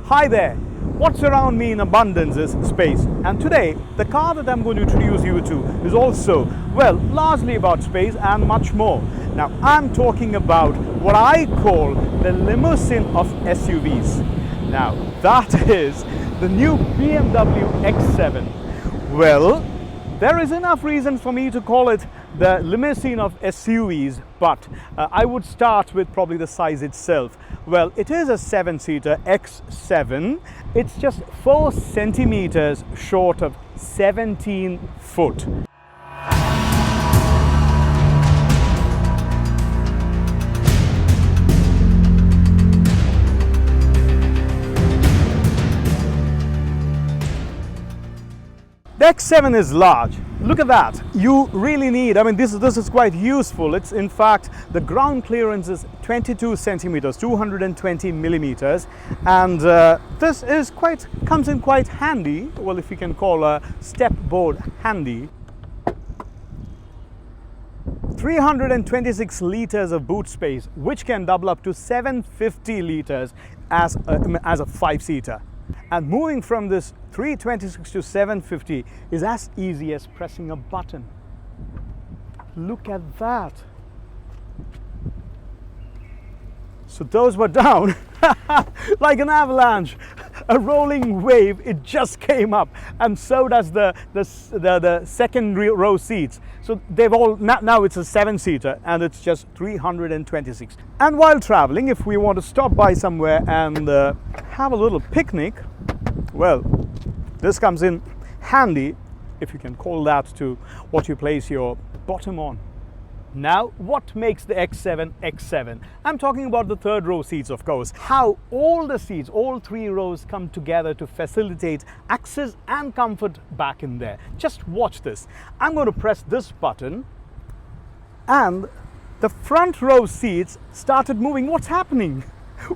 Hi there! What's around me in abundance is space, and today the car that I'm going to introduce you to is also, well, largely about space and much more. Now I'm talking about what I call the limousine of SUVs. Now that is the new BMW X7. Well, there is enough reason for me to call it the limousine of SUVs, but I would start with probably the size itself. Well, it is a 7-seater X7. It's just 4 centimeters short of 17 foot. The X7 is large. Look at that. You really need, this is quite useful. It's in fact, the ground clearance is 22 centimeters, 220 millimeters. And this is comes in quite handy. Well, if you can call a step board handy. 326 liters of boot space, which can double up to 750 liters as a 5-seater. And moving from this 326 to 750 is as easy as pressing a button. Look at that. So those were down like an avalanche, a rolling wave. It just came up, and so does the second row seats. So they've all now it's a 7-seater, and it's just 326. And while traveling, if we want to stop by somewhere and have a little picnic, well, this comes in handy, if you can call that, to what you place your bottom on. Now, what makes the X7 X7? I'm talking about the third row seats, of course. How all the seats, all 3 rows, come together to facilitate access and comfort back in there. Just watch this. I'm going to press this button and the front row seats started moving. What's happening?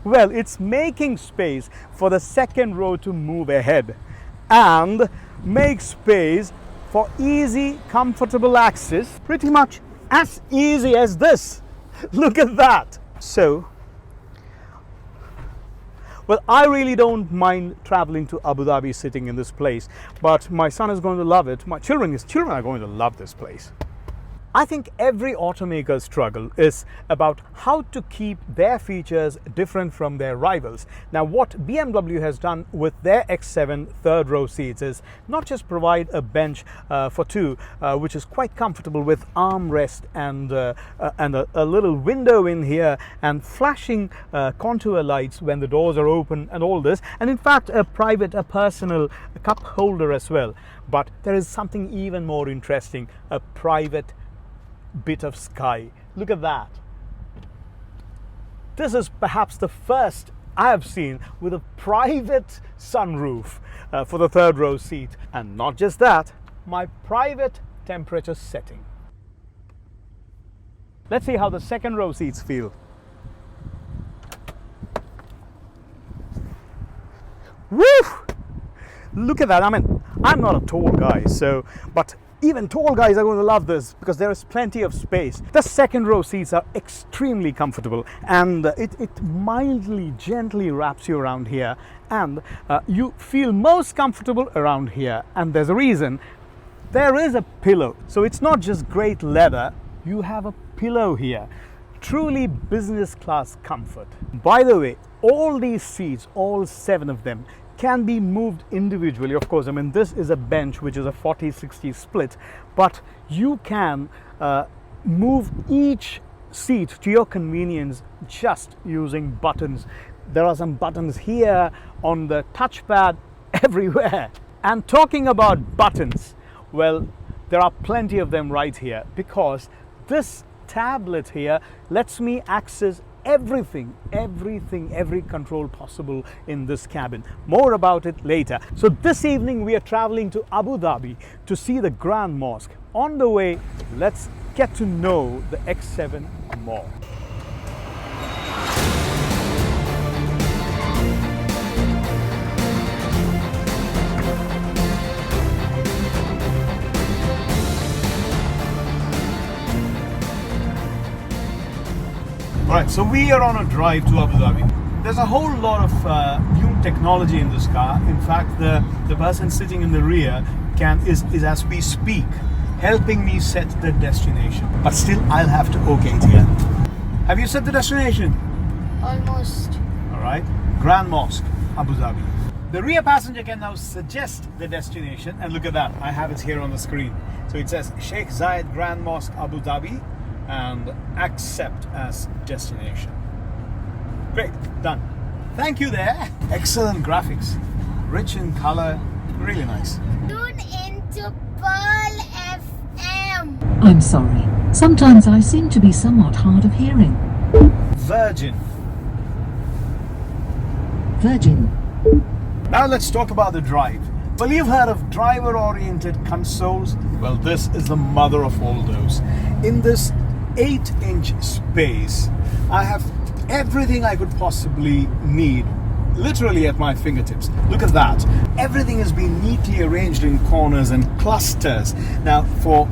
Well, it's making space for the second row to move ahead and make space for easy, comfortable access, pretty much as easy as this. Look at that. So, well, I really don't mind traveling to Abu Dhabi sitting in this place, but my son is going to love it. My children are going to love this place. I think every automaker's struggle is about how to keep their features different from their rivals. Now, what BMW has done with their X7 third row seats is not just provide a bench for 2, which is quite comfortable with armrest and a little window in here and flashing contour lights when the doors are open and all this, and in fact a personal cup holder as well. But there is something even more interesting, a private bit of sky. Look at that. This is perhaps the first I have seen with a private sunroof for the third row seat. And not just that, my private temperature setting. Let's see how the second row seats feel. Woo! Look at that. I'm not a tall guy, but even tall guys are going to love this because there is plenty of space. The second row seats are extremely comfortable, and it mildly, gently wraps you around here, and you feel most comfortable around here. And there's a reason. There is a pillow. So it's not just great leather, you have a pillow here. Truly business class comfort. By the way, all these seats, all 7 of them, can be moved individually. Of course, this is a bench which is a 40-60 split, but you can move each seat to your convenience just using buttons. There are some buttons here, on the touchpad, everywhere. And talking about buttons, well, there are plenty of them right here, because this tablet here lets me access every control possible in this cabin. More about it later. So this evening we are traveling to Abu Dhabi to see the Grand Mosque. On the way, let's get to know the X7 more. Alright, so we are on a drive to Abu Dhabi. There's a whole lot of new technology in this car. In fact, the person sitting in the rear is as we speak helping me set the destination. But still, I'll have to OK it here. Have you set the destination? Almost. All right. Grand Mosque, Abu Dhabi. The rear passenger can now suggest the destination, and look at that. I have it here on the screen. So it says Sheikh Zayed Grand Mosque, Abu Dhabi, and accept as destination. Great, done. Thank you there. Excellent graphics, rich in color, really nice. Tune into Pearl FM. I'm sorry. Sometimes I seem to be somewhat hard of hearing. Virgin. Virgin. Now let's talk about the drive. Well, you've heard of driver-oriented consoles. Well, this is the mother of all those. In this 8-inch space, I have everything I could possibly need literally at my fingertips. Look at that. Everything has been neatly arranged in corners and clusters. Now, for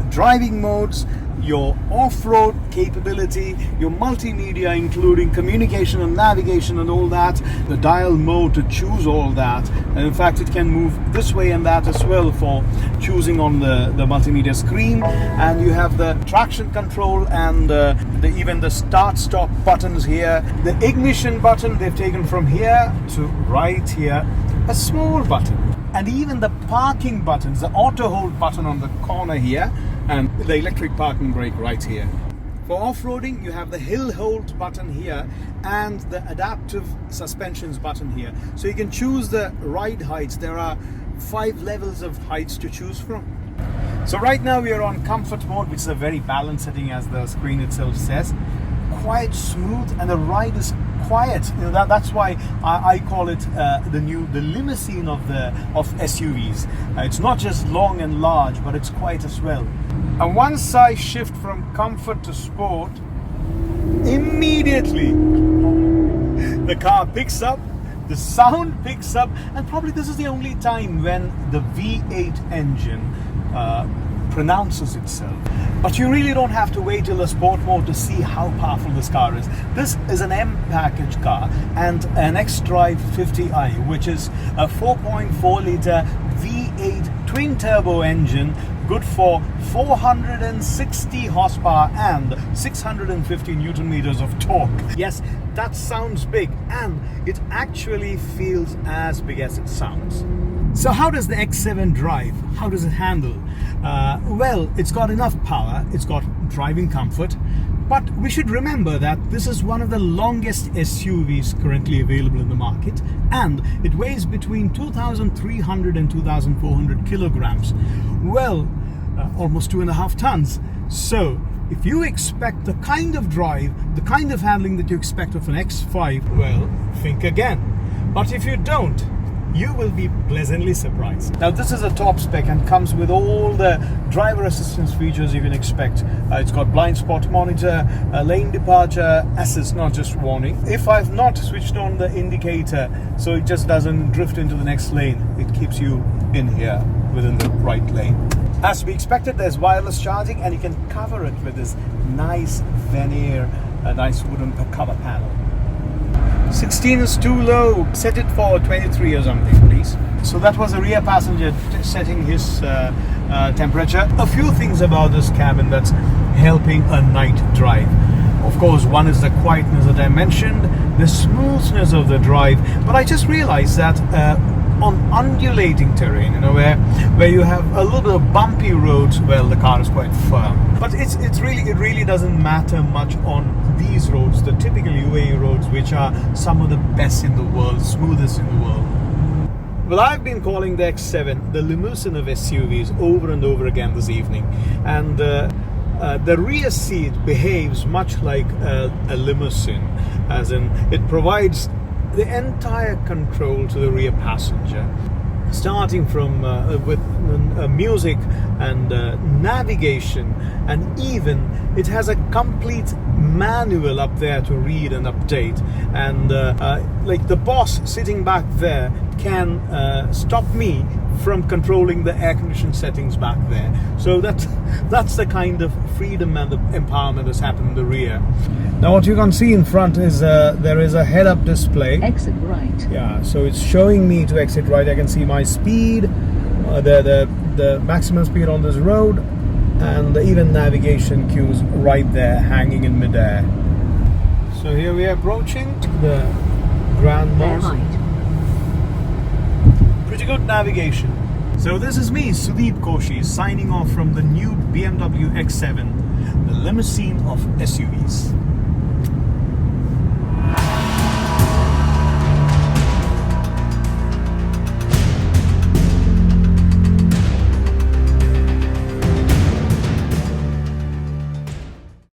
driving modes, your off-road capability, your multimedia including communication and navigation and all that, the dial mode to choose all that, and in fact it can move this way and that as well for choosing on the multimedia screen, and you have the traction control and even the start-stop buttons here. The ignition button they've taken from here to right here, a small button, and even the parking buttons, the auto hold button on the corner here, and the electric parking brake right here. For off-roading, you have the hill hold button here and the adaptive suspensions button here. So you can choose the ride heights. There are 5 levels of heights to choose from. So right now we are on comfort mode, which is a very balanced setting as the screen itself says. Quite smooth, and the ride is quiet. You know, that's why I call it the limousine of SUVs. It's not just long and large, but it's quiet as well. And once I shift from comfort to sport, immediately the car picks up, the sound picks up, and probably this is the only time when the V8 engine pronounces itself. But you really don't have to wait till the sport mode to see how powerful this car is. This is an M package car and an xDrive 50i, which is a 4.4 litre V8 twin turbo engine, good for 460 horsepower and 650 newton meters of torque. Yes, that sounds big, and it actually feels as big as it sounds. So how does the X7 drive? How does it handle? Well, it's got enough power, it's got driving comfort, but we should remember that this is one of the longest SUVs currently available in the market, and it weighs between 2,300 and 2,400 kilograms. Well, almost 2.5 tons. So if you expect the kind of drive, the kind of handling that you expect of an X5, well, think again. But if you don't, you will be pleasantly surprised. Now, this is a top spec and comes with all the driver assistance features you can expect. It's got blind spot monitor, lane departure assist, not just warning. If I've not switched on the indicator so it just doesn't drift into the next lane, it keeps you in here within the right lane. As we expected, there's wireless charging, and you can cover it with this nice veneer, a nice wooden cover panel. 16 is too low. Set it for 23 or something, please. So that was a rear passenger setting his temperature. A few things about this cabin that's helping a night drive. Of course, one is the quietness that I mentioned, the smoothness of the drive. But I just realized that on undulating terrain, you know, where you have a little bit of bumpy roads, well, the car is quite firm. But it really doesn't matter much on these roads, the typical UAE roads, which are some of the best in the world, smoothest in the world. Well, I've been calling the X7 the limousine of SUVs over and over again this evening, and the rear seat behaves much like a limousine, as in it provides the entire control to the rear passenger, starting from with music and navigation, and even it has a complete manual up there to read and update, and like the boss sitting back there can stop me from controlling the air condition settings back there. So that's the kind of freedom and the empowerment that's happened in the rear. Now what you can see in front is there is a head-up display. Exit right. Yeah, so it's showing me to exit right. I can see my speed, the maximum speed on this road, and even navigation cues right there hanging in midair. So here we are approaching the Grand Bear Mosque. right. Pretty good navigation. So this is me, Sudeep Koshy, signing off from the new BMW X7, the limousine of SUVs.